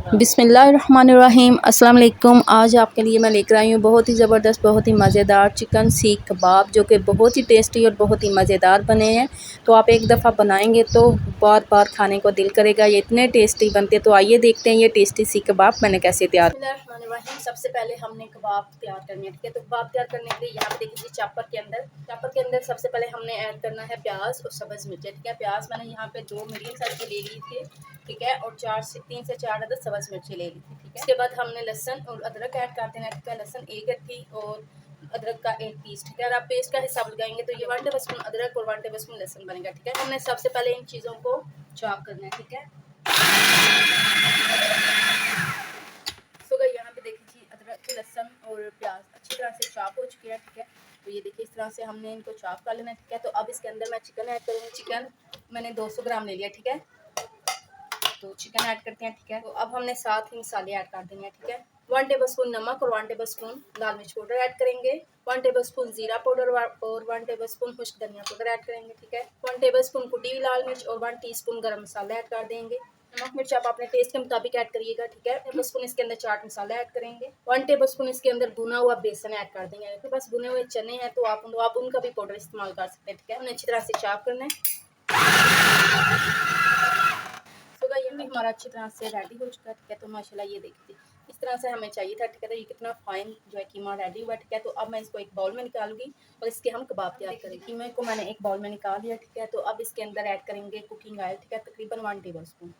बिस्मिल्लाहिर्रहमानिर्रहीम अस्सलाम वालेकुम। आज आपके लिए मैं लेकर आई हूँ बहुत ही ज़बरदस्त, बहुत ही मज़ेदार चिकन सीख कबाब, जो कि बहुत ही टेस्टी और बहुत ही मज़ेदार बने हैं। तो आप एक दफ़ा बनाएंगे तो बार बार खाने को दिल करेगा, ये इतने टेस्टी बनते हैं। तो आइए देखते हैं ये टेस्टी सीख कबाब मैंने कैसे तैयार। बिस्मिल्लाहिर्रहमानिर्रहीम। सबसे पहले हमने कबाब तैयार करने हैं, ठीक है। तो कबाब तैयार करने के लिए यहाँ पे देखिए चापर के अंदर सबसे पहले हमने ऐड करना है प्याज और सब्ज़ मिर्च, ठीक है। प्याज मैंने यहाँ पे 2 मीडियम साइज़ की ले ली थी, ठीक है, और 3 से 4 अदद सब्ज़ मिर्ची ले ली थी, ठीक है। इसके बाद हमने लहसुन और अदरक ऐड कर देना, ठीक है। लहसुन 1 गट्ठी और अदरक का 1 पीस, ठीक है। अगर आप पेस्ट का हिसाब लगाएंगे तो ये 1 टेबलस्पून अदरक और 1 टेबलस्पून लहसुन बनेगा, ठीक है। हमने सबसे पहले इन चीज़ों को चॉप करना है, ठीक है। तो यहाँ पे देखिए अदरक, लहसुन और प्याज अच्छी तरह से चॉप हो चुके हैं, ठीक है। तो ये देखिए इस तरह से हमने इनको चॉप कर लेना है, ठीक है। तो अब इसके अंदर मैं चिकन ऐड करूँगी। चिकन मैंने 200 ग्राम ले लिया, ठीक है। तो चिकन ऐड करते हैं, ठीक है। तो अब हमने साथ ही मसाले ऐड कर देंगे, ठीक है। 1 टेबलस्पून नमक और 1 टेबलस्पून लाल मिर्च पाउडर ऐड करेंगे। 1 टेबलस्पून जीरा पाउडर और 1 टेबलस्पून खुश्क धनिया पाउडर ऐड करेंगे, ठीक है। 1 टेबलस्पून कुटी हुई लाल मिर्च और 1 टीस्पून गरम मसाला ऐड कर देंगे। नमक मिर्च आप अपने टेस्ट के मुताबिक ऐड करिएगा, ठीक है। टेबलस्पून इसके अंदर चाट मसाला ऐड करेंगे। 1 टेबलस्पून इसके अंदर भुना हुआ बेसन ऐड कर देंगे। आपके पास भुने हुए चने हैं तो आप उनका भी पाउडर इस्तेमाल कर सकते हैं, ठीक है। उन्हें अच्छी तरह से चॉप करना है। तो ये भी हमारा अच्छी तरह से रेडी हो चुका है, ठीक है। तो माशाल्लाह ये देखिए इस तरह से हमें चाहिए था, ठीक है। तो ये कितना फाइन जो है कीमा रेडी हुआ, ठीक है। तो अब मैं इसको एक बाउल में निकालूंगी और इसके हम कबाब तैयार करेंगे। कीमे को मैंने एक बाउल में निकाल लिया, ठीक है। तो अब इसके अंदर ऐड करेंगे कुकिंग ऑयल, ठीक है, तकरीबन 1 टेबलस्पून।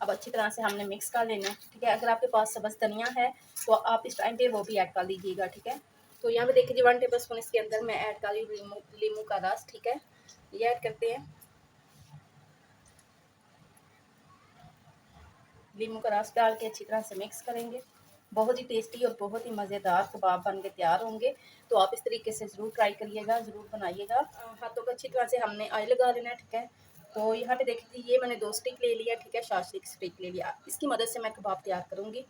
अब अच्छी तरह से हमने मिक्स कर लेना, ठीक है। अगर आपके पास सब्ज़ धनिया है तो आप इस टाइम पे वो भी ऐड कर लीजिएगा, ठीक है। तो यहाँ पे देखिए 1 टेबलस्पून इसके अंदर मैं ऐड कर रही हूँ लीमू का रस, ठीक है। ये ऐड करते हैं। लीमू का रस डाल के अच्छी तरह से मिक्स करेंगे। बहुत ही टेस्टी और बहुत ही मज़ेदार कबाब बन के तैयार होंगे। तो आप इस तरीके से ज़रूर ट्राई करिएगा, ज़रूर बनाइएगा। हाथों को अच्छी तरह से हमने ऑयल लगा लेना है, ठीक है। तो यहाँ पे देखिए ये मैंने 2 स्टिक ले लिया, ठीक है, शास्टिक स्टिक ले लिया। इसकी मदद से मैं कबाब तैयार करूँगी।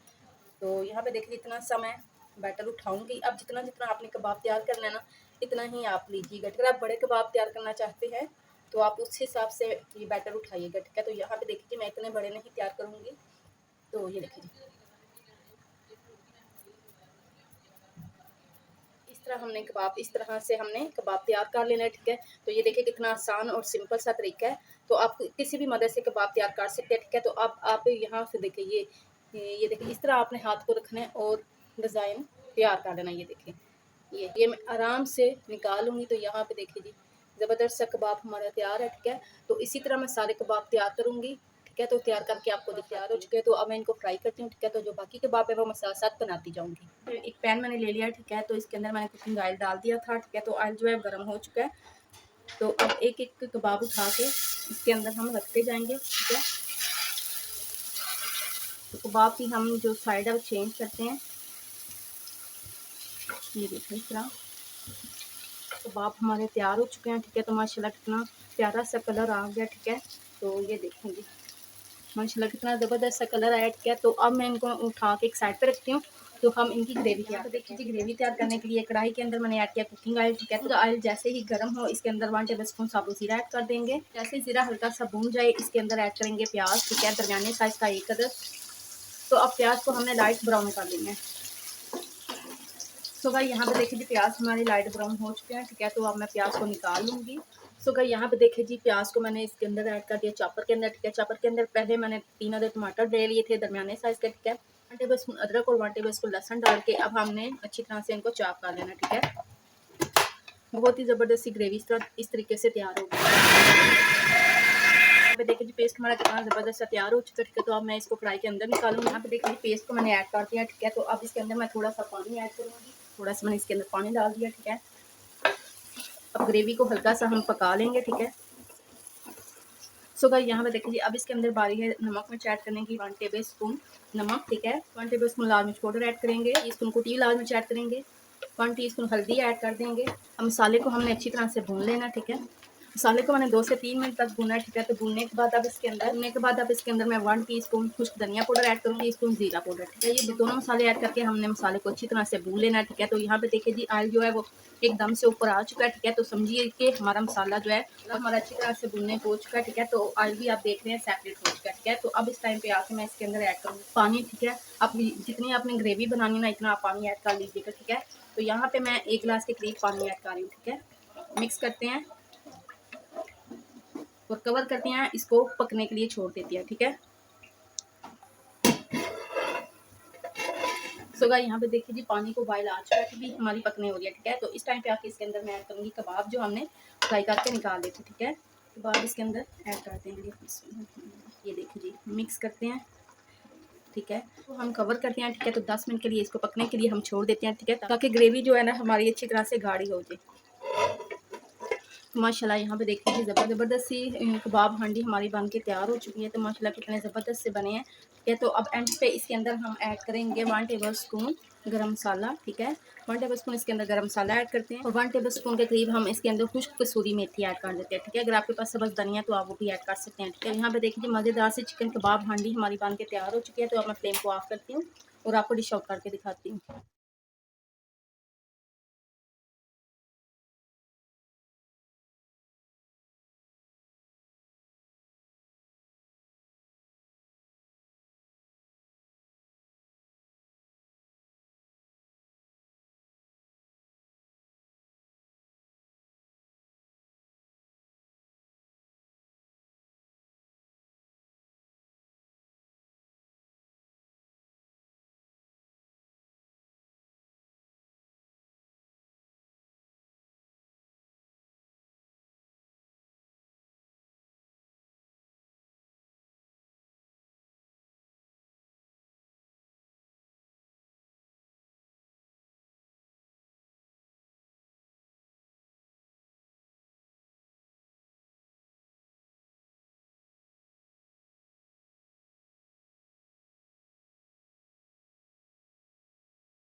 तो यहाँ पे देखिए इतना सा मैं बैटर उठाऊँगी। अब जितना जितना आपने कबाब तैयार करना है ना, इतना ही आप लीजिएगा। अगर आप बड़े कबाब तैयार करना चाहते हैं तो आप उस हिसाब से ये बैटर उठाइएगा, ठीक है। तो यहाँ पे देखिए मैं इतने बड़े नहीं तैयार करूँगी। तो ये देखिए इस तरह हमने कबाब तैयार कर लेना है, ठीक है। तो ये देखिए कितना आसान और सिंपल सा तरीका है। तो आप किसी भी मदद से कबाब तैयार कर सकते हैं, ठीक है। तो आप यहाँ से देखिए ये देखिए इस तरह आपने हाथ को रखना है और डिज़ाइन तैयार कर लेना। ये देखिए ये मैं आराम से निकालूंगी। तो यहाँ पे देखिए जी ज़बरदस्त सा कबाब हमारा तैयार है, ठीक है। तो इसी तरह मैं सारे कबाब तैयार करूँगी, ठीक है। तो तैयार करके आपको तैयार हो चुके हैं। तो अब मैं इनको फ्राई करती हूँ, ठीक है। तो जो बाकी कबाब है वो मैं साथ साथ बनाती जाऊँगी। तो एक पैन मैंने ले लिया, ठीक है। तो इसके अंदर मैंने कुकिंग ऑयल डाल दिया था, ठीक है। तो ऑयल जो है गर्म हो चुका है। तो अब एक एक कबाब उठा के इसके अंदर हम रखते जाएंगे, ठीक है। तो कबाब की हम जो साइड है वो चेंज करते हैं। ये देखिए इस तरह कबाब हमारे तैयार हो चुके हैं, ठीक है। तो माशाल्लाह कितना प्यारा सा कलर आ गया, ठीक है। तो ये देखेंगे माशाल्लाह कितना ज़बरदस्त सा कलर आया, ठीक है। तो अब मैं इनको उठा के एक साइड पे रखती हूँ। तो हम इनकी ग्रेवी तैयार देखिए जी ग्रेवी तैयार करने के लिए कढ़ाई के अंदर मैंने ऐड किया कुकिंग ऑयल, ठीक है। तो ऑयल जैसे ही गर्म हो इसके अंदर 1 टेबलस्पून साबुत ज़ीरा ऐड कर देंगे। जैसे ही ज़ीरा हल्का सा भून जाए इसके अंदर ऐड करेंगे प्याज, ठीक है, दरमियाने साइज़ का 1 अदद। तो अब प्याज को हमने लाइट ब्राउन कर लेना है। सो गाइस यहाँ पे देखिए जी प्याज हमारे लाइट ब्राउन हो चुके हैं, ठीक है। तो अब मैं प्याज को निकाल लूँगी। सो गाइस यहाँ पे देखिए जी प्याज को मैंने इसके अंदर ऐड कर दिया चॉपर के अंदर, ठीक है। चॉपर के अंदर पहले मैंने 3 अदद टमाटर ले लिए थे दरमियाने साइज़ के, ठीक है। 1 टेबलस्पून अदरक और 1 टेबलस्पून लहसुन डाल के अब हमने अच्छी तरह से इनको चॉप कर लेना, ठीक है। बहुत ही ज़बरदस्त सी ग्रेवी इस तरीके से तैयार होगी। यहाँ पे देखिए जी पेस्ट हमारा कितना ज़बरदस्त तैयार हो चुका है, ठीक है। तो अब मैं इसको फ्राई के अंदर निकालूंगी। यहाँ पे देखिए पेस्ट को मैंने ऐड कर दिया, ठीक है। तो अब इसके अंदर मैं थोड़ा सा पानी ऐड करूँगी। थोड़ा सा मैंने इसके अंदर पानी डाल दिया, ठीक है। अब ग्रेवी को हल्का सा हम पका लेंगे, ठीक है। सो गाइस यहाँ पे देखिए जी अब इसके अंदर बारी है नमक मिर्च ऐड करने की। 1 टेबलस्पून नमक, ठीक है। 1 टेबलस्पून लाल मिर्च पाउडर ऐड करेंगे। टीस्पून कुटी लाल मिर्च ऐड करेंगे। 1 टीस्पून हल्दी ऐड कर देंगे। अब मसाले को हमने अच्छी तरह से भून लेना, ठीक है। मसाले को मैंने 2 से 3 मिनट तक भुना है, ठीक है। तो भुनने के बाद अब इसके अंदर मैं 1 टीस्पून खुश्क धनिया पाउडर ऐड करूँगी, टीस्पून जीरा पाउडर, ठीक है। ये दोनों मसाले ऐड करके हमने मसाले को अच्छी तरह से भून लेना है, ठीक है। तो यहाँ पे देखिए जी ऑयल जो है वो एकदम से ऊपर आ चुका है, ठीक है। तो समझिए कि हमारा मसाला जो है हमारा अच्छी तरह से भुनने हो चुका है, ठीक है। तो ऑयल भी आप देख रहे हैं सेपरेट हो चुका है, ठीक है। तो अब इस टाइम पे आके मैं इसके अंदर ऐड करूँगी पानी, ठीक है। अब जितनी आपने ग्रेवी बनानी ना इतना आप पानी ऐड कर लीजिएगा, ठीक है। तो यहाँ पे मैं 1 गिलास के करीब पानी ऐड कर रही हूँ, ठीक है। मिक्स करते हैं और कवर करते हैं, इसको पकने के लिए छोड़ देते हैं, ठीक है। सो गाइस यहाँ पे देखिए जी पानी को बॉयल आ चुका है, भी हमारी पकने हो रही है, ठीक है। तो इस टाइम पे आके इसके अंदर मैं ऐड करूँगी कबाब जो हमने फ्राई करके निकाल देते, ठीक है। कबाब इसके अंदर ऐड कर देंगे, ये देखिए जी मिक्स करते हैं, ठीक है। तो हम कवर करते हैं, ठीक है। तो 10 मिनट के लिए इसको पकने के लिए हम छोड़ देते हैं, ठीक है, ताकि ग्रेवी जो है ना हमारी अच्छी तरह से गाढ़ी हो जाए। माशाल्लाह यहाँ पे देखिए कि ज़बरदस्त सी कबाब हांडी हमारी बन के तैयार हो चुकी है। तो माशाल्लाह कितने ज़बरदस्त से बने हैं, ठीक है। तो अब एंड पे इसके अंदर हम ऐड करेंगे 1 टेबल स्पून गरम मसाला, ठीक है। 1 टेबल स्पून इसके अंदर गरम मसाला ऐड करते हैं और 1 टेबल स्पून के करीब हम इसके अंदर खुश्क कसूरी मेथी ऐड कर देते हैं, ठीक है। अगर आपके पास सब्ज़ धनिया तो आप वो भी ऐड कर सकते हैं, ठीक है। यहाँ पे देखिए मज़ेदार से चिकन कबाब हांडी हमारी बन के तैयार हो चुकी है। तो अब मैं फ्लेम को ऑफ करती हूँ और आपको डिश आउट करके दिखाती हूँ।